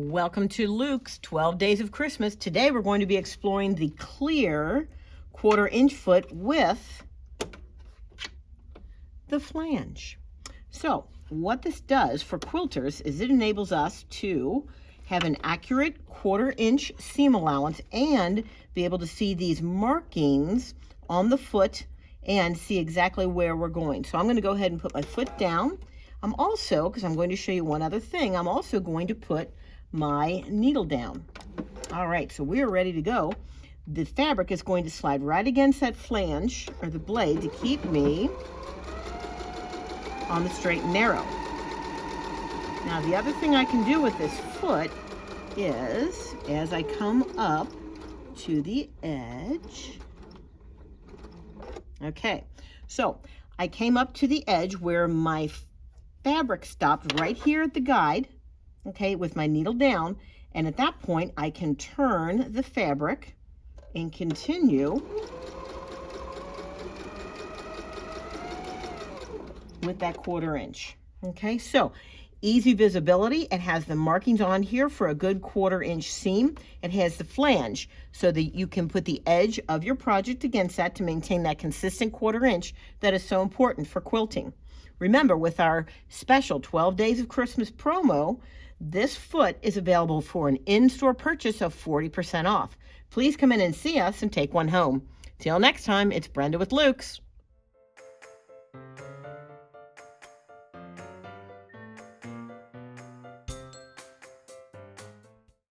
Welcome to Luke's 12 Days of Christmas. Today we're going to be exploring the clear 1/4 inch foot with the flange. So what this does for quilters is it enables us to have an accurate 1/4 inch seam allowance and be able to see these markings on the foot and see exactly where we're going. So I'm going to go ahead and put my foot down. I'm also, because I'm going to show you one other thing, I'm also going to put my needle down. All right, so we are ready to go. The fabric is going to slide right against that flange or the blade to keep me on the straight and narrow. Now the other thing I can do with this foot is, as I come up to the edge, okay, so I came up to the edge where my fabric stopped right here at the guide, okay, with my needle down, and at that point I can turn the fabric and continue with that 1/4 inch. Okay, so easy visibility. It has the markings on here for a good 1/4 inch seam. It has the flange so that you can put the edge of your project against that to maintain that consistent 1/4 inch that is so important for quilting. Remember, with our special 12 Days of Christmas promo, this foot is available for an in-store purchase of 40% off. Please come in and see us and take one home. Till next time, it's Brenda with Luke's.